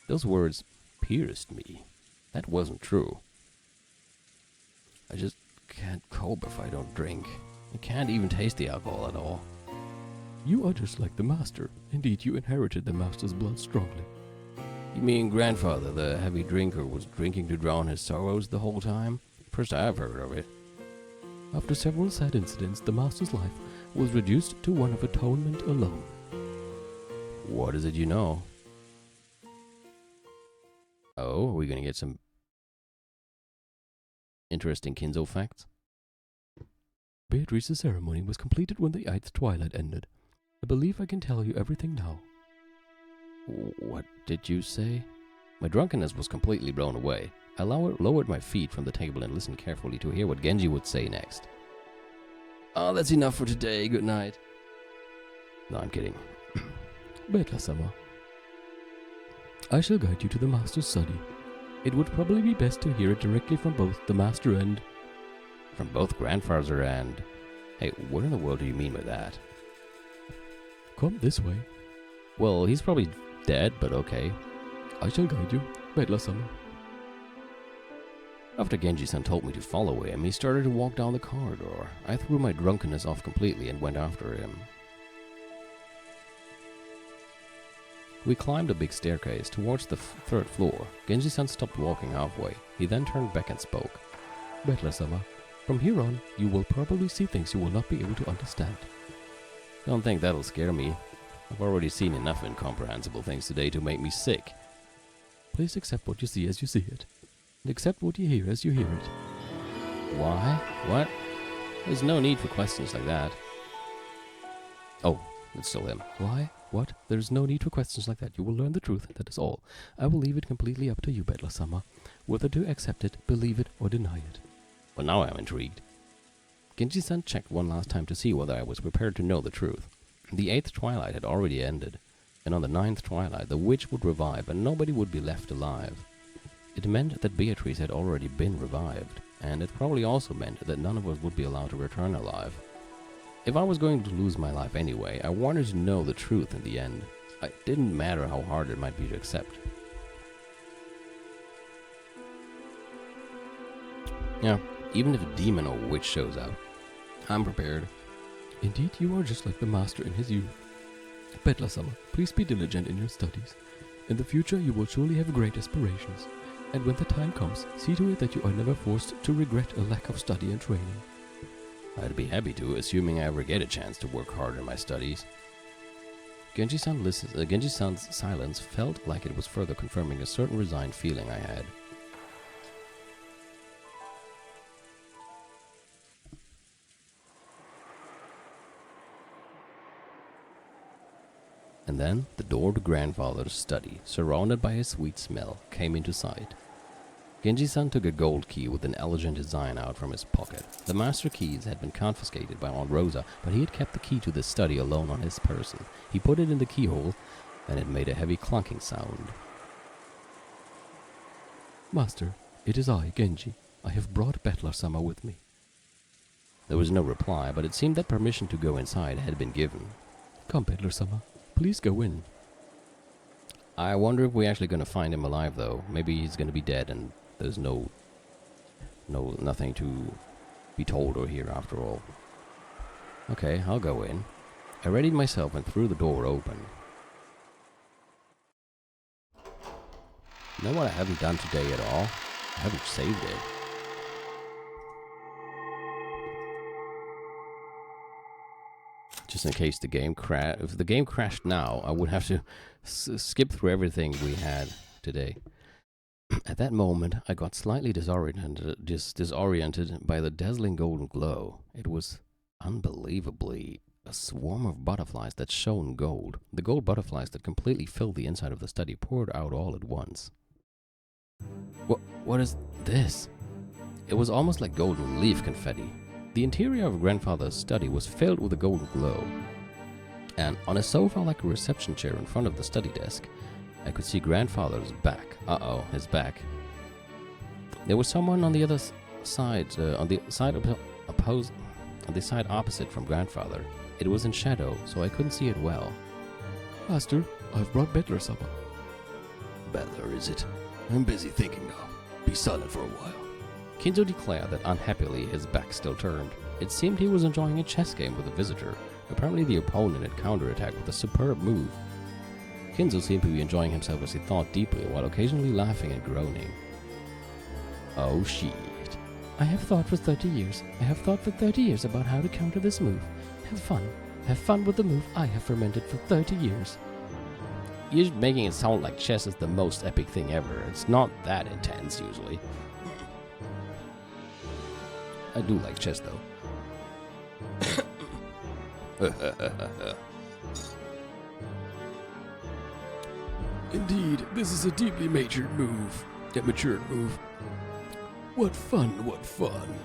[SPEAKER 1] Those words pierced me. That wasn't true. I just can't cope if I don't drink. I can't even taste the alcohol at all.
[SPEAKER 2] You are just like the master. Indeed, you inherited the master's blood strongly.
[SPEAKER 1] You mean grandfather, the heavy drinker, was drinking to drown his sorrows the whole time? First I've heard of it.
[SPEAKER 2] After several sad incidents, the master's life was reduced to one of atonement alone.
[SPEAKER 1] What is it you know? Oh, are we gonna get some interesting Kinzo facts?
[SPEAKER 2] Beatrice's ceremony was completed when the 8th twilight ended. I believe I can tell you everything now.
[SPEAKER 1] What did you say? My drunkenness was completely blown away. I lowered my feet from the table and listened carefully to hear what Genji would say next. Oh, that's enough for today. Good night. No, I'm kidding.
[SPEAKER 2] Bettler-sama, I shall guide you to the master's study. It would probably be best to hear it directly from both the master and...
[SPEAKER 1] From both grandfather and... Hey, what in the world do you mean by that?
[SPEAKER 2] Come this way.
[SPEAKER 1] Well, he's probably dead, but okay.
[SPEAKER 2] I shall guide you, Bettler-sama.
[SPEAKER 1] After Genji-san told me to follow him, he started to walk down the corridor. I threw my drunkenness off completely and went after him. We climbed a big staircase towards the 3rd floor. Genji-san stopped walking halfway. He then turned back and spoke.
[SPEAKER 2] Bettler-sama, from here on, you will probably see things you will not be able to understand.
[SPEAKER 1] Don't think that'll scare me. I've already seen enough incomprehensible things today to make me sick.
[SPEAKER 2] Please accept what you see as you see it, and accept what you hear as you hear it.
[SPEAKER 1] Why? What? There's no need for questions like that. Oh, it's still him.
[SPEAKER 2] Why? What? There's no need for questions like that. You will learn the truth, that is all. I will leave it completely up to you, Bettler-sama, whether to accept it, believe it, or deny it.
[SPEAKER 1] Well, now I'm intrigued. Genji-san checked one last time to see whether I was prepared to know the truth. The 8th twilight had already ended, and on the 9th twilight the witch would revive and nobody would be left alive. It meant that Beatrice had already been revived, and it probably also meant that none of us would be allowed to return alive. If I was going to lose my life anyway, I wanted to know the truth in the end. It didn't matter how hard it might be to accept. Yeah, even if a demon or witch shows up, I'm prepared.
[SPEAKER 2] Indeed, you are just like the master in his youth. Bettler-sama, please be diligent in your studies. In the future, you will surely have great aspirations. And when the time comes, see to it that you are never forced to regret a lack of study and training.
[SPEAKER 1] I'd be happy to, assuming I ever get a chance to work hard in my studies. Genji-san's silence felt like it was further confirming a certain resigned feeling I had. And then the door to grandfather's study, surrounded by a sweet smell, came into sight. Genji-san took a gold key with an elegant design out from his pocket. The master keys had been confiscated by Aunt Rosa, but he had kept the key to the study alone on his person. He put it in the keyhole, and it made a heavy clunking sound.
[SPEAKER 2] Master, it is I, Genji. I have brought Bettler-sama with me.
[SPEAKER 1] There was no reply, but it seemed that permission to go inside had been given.
[SPEAKER 2] Come, Bettler-sama. Please go in.
[SPEAKER 1] I wonder if we're actually going to find him alive, though. Maybe he's going to be dead and there's nothing to be told or hear after all. Okay, I'll go in. I readied myself and threw the door open. You know what I haven't done today at all? I haven't saved it. Just in case the game crashed. If the game crashed now, I would have to skip through everything we had today. At that moment, I got slightly disoriented by the dazzling golden glow. It was unbelievably a swarm of butterflies that shone gold. The gold butterflies that completely filled the inside of the study poured out all at once. What is this? It was almost like golden leaf confetti. The interior of grandfather's study was filled with a golden glow. And on a sofa like a reception chair in front of the study desk, I could see grandfather's back. His back. There was someone on the other side, on the side opposite from grandfather. It was in shadow, so I couldn't see it well.
[SPEAKER 2] Master, I've brought Bettler supper.
[SPEAKER 1] Bettler, is it? I'm busy thinking now. Be silent for a while. Kinzo declared that unhappily his back still turned. It seemed he was enjoying a chess game with a visitor. Apparently the opponent had counterattacked with a superb move. Kinzo seemed to be enjoying himself as he thought deeply, while occasionally laughing and groaning. Oh shit.
[SPEAKER 2] I have thought for 30 years. I have thought for 30 years about how to counter this move. Have fun. Have fun with the move I have fermented for 30 years.
[SPEAKER 1] You're making it sound like chess is the most epic thing ever. It's not that intense, usually. I do like chess, though.
[SPEAKER 2] Indeed, this is a deeply matured move. What fun, what fun.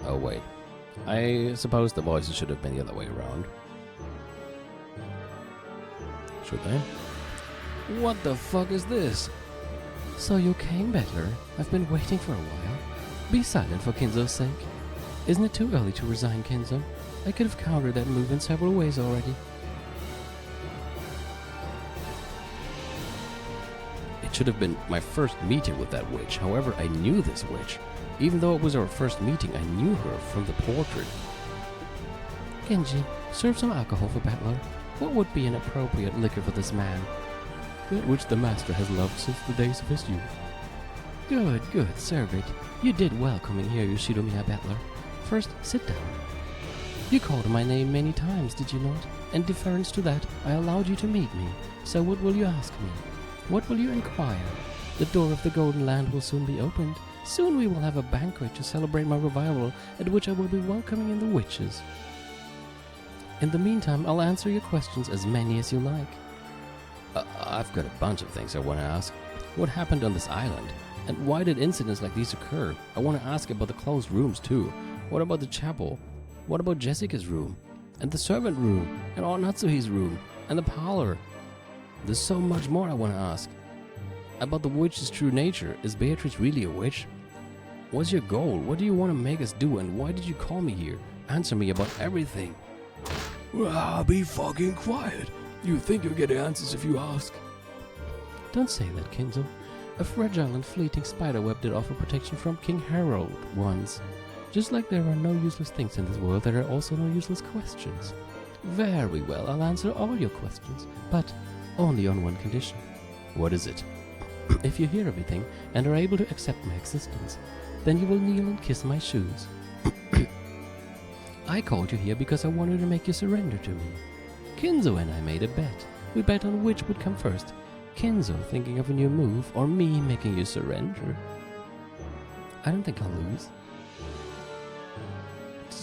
[SPEAKER 1] Oh, wait. I suppose the voices should have been the other way around. Should they?
[SPEAKER 2] What the fuck is this? So you came, Bettler. I've been waiting for a while. Be silent for Kinzo's sake. Isn't it too early to resign, Kinzo? I could have countered that move in several ways already.
[SPEAKER 1] It should have been my first meeting with that witch. However, I knew this witch. Even though it was our first meeting, I knew her from the portrait.
[SPEAKER 2] Genji, serve some alcohol for Bettler. What would be an appropriate liquor for this man? That which the master has loved since the days of his youth. Good, serve it. You did well coming here, Yoshidomiya Bettler. First, sit down. You called my name many times, did you not? In deference to that, I allowed you to meet me. So what will you ask me? What will you inquire? The door of the Golden Land will soon be opened. Soon we will have a banquet to celebrate my revival, at which I will be welcoming in the witches. In the meantime, I'll answer your questions, as many as you like.
[SPEAKER 1] I've got a bunch of things I want to ask. What happened on this island? And why did incidents like these occur? I want to ask about the closed rooms too. What about the chapel? What about Jessica's room? And the servant room? And Natsuhi's room? And the parlor? There's so much more I want to ask. About the witch's true nature. Is Beatrice really a witch? What's your goal? What do you want to make us do? And why did you call me here? Answer me about everything.
[SPEAKER 2] Be fucking quiet. You think you'll get answers if you ask. Don't say that, Kinzo. A fragile and fleeting spiderweb did offer protection from King Harold once. Just like there are no useless things in this world, there are also no useless questions. Very well, I'll answer all your questions, but only on one condition.
[SPEAKER 1] What is it?
[SPEAKER 2] If you hear everything and are able to accept my existence, then you will kneel and kiss my shoes. I called you here because I wanted to make you surrender to me. Kinzo and I made a bet. We bet on which would come first. Kinzo thinking of a new move, or me making you surrender. I don't think I'll lose.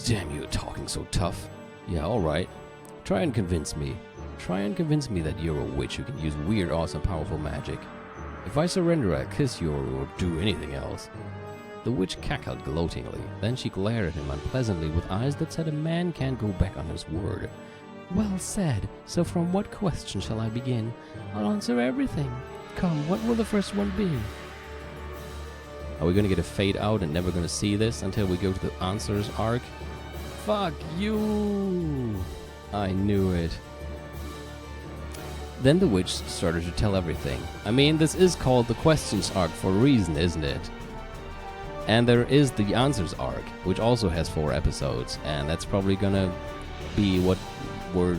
[SPEAKER 1] Damn you, talking so tough. Yeah, alright. Try and convince me. Try and convince me that you're a witch who can use weird, awesome, powerful magic. If I surrender, I'll kiss you or do anything else. The witch cackled gloatingly. Then she glared at him unpleasantly with eyes that said a man can't go back on his word.
[SPEAKER 2] Well said. So from what question shall I begin? I'll answer everything. Come, what will the first one be?
[SPEAKER 1] Are we gonna get a fade out and never gonna see this until we go to the answers arc? Fuck you! I knew it. Then the witch started to tell everything. I mean, this is called the questions arc for a reason, isn't it? And there is the answers arc, which also has 4 episodes, and that's probably gonna be what we're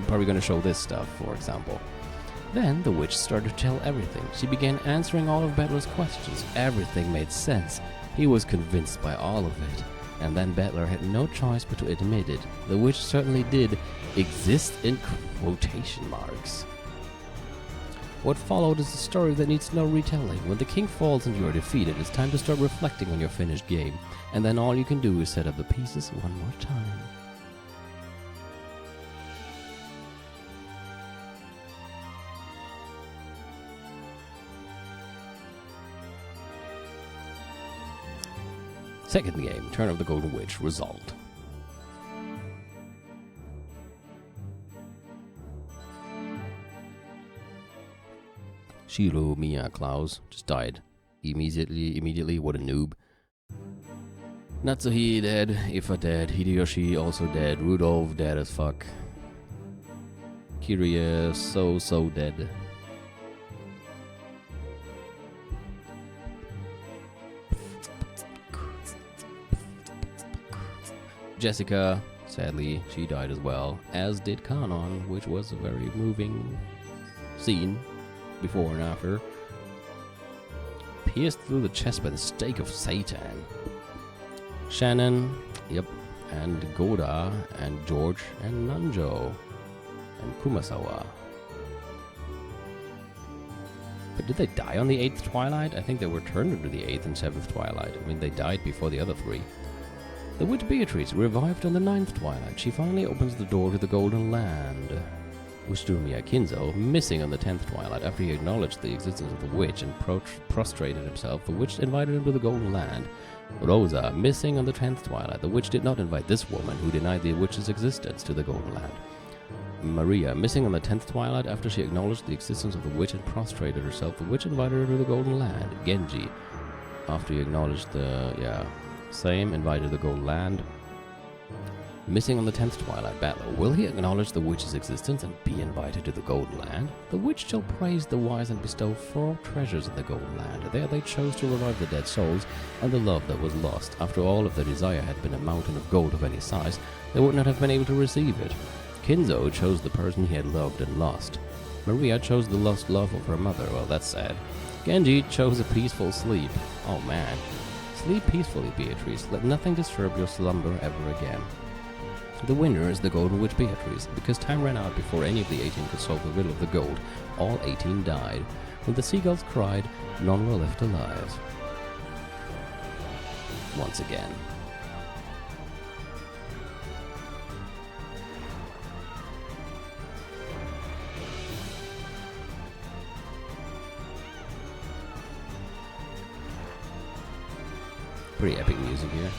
[SPEAKER 1] probably gonna show this stuff, for example. Then the witch started to tell everything. She began answering all of Bettler's questions. Everything made sense. He was convinced by all of it. And then Bettler had no choice but to admit it. The witch certainly did exist in quotation marks. What followed is a story that needs no retelling. When the king falls and you are defeated, it's time to start reflecting on your finished game. And then all you can do is set up the pieces one more time. Second game, Turn of the Golden Witch, result. Shiro Mia Klaus just died immediately. What a noob. Natsuhi dead, Ifa dead, Hideyoshi also dead, Rudolph dead as fuck. Kiria so dead. Jessica, sadly, she died as well, as did Kanon, which was a very moving scene, before and after. Pierced through the chest by the stake of Satan. Shannon, yep, and Goda, and George, and Nanjo, and Kumasawa. But did they die on the 8th Twilight? I think they were turned into the 8th and 7th Twilight. I mean, they died before the other 3. The witch Beatrice revived on the 9th Twilight. She finally opens the door to the Golden Land. Ushtumiya Kinzo, missing on the 10th Twilight after he acknowledged the existence of the witch and prostrated himself, the witch invited him to the Golden Land. Rosa, missing on the 10th Twilight. The witch did not invite this woman, who denied the witch's existence, to the Golden Land. Maria, missing on the 10th Twilight after she acknowledged the existence of the witch and prostrated herself, the witch invited her to the Golden Land. Genji, after he acknowledged the, same, invited to the Golden Land. Missing on the 10th Twilight battle. Will he acknowledge the witch's existence and be invited to the Golden Land? The witch shall praise the wise and bestow 4 treasures in the Golden Land. There they chose to revive the dead souls and the love that was lost. After all, if their desire had been a mountain of gold of any size, they would not have been able to receive it. Kinzo chose the person he had loved and lost. Maria chose the lost love of her mother. Well, that's sad. Genji chose a peaceful sleep. Oh man. Sleep peacefully, Beatrice. Let nothing disturb your slumber ever again. The winner is the Golden Witch Beatrice. Because time ran out before any of the 18 could solve the riddle of the gold, all 18 died. When the seagulls cried, none were left alive. Once again. Pretty epic music here.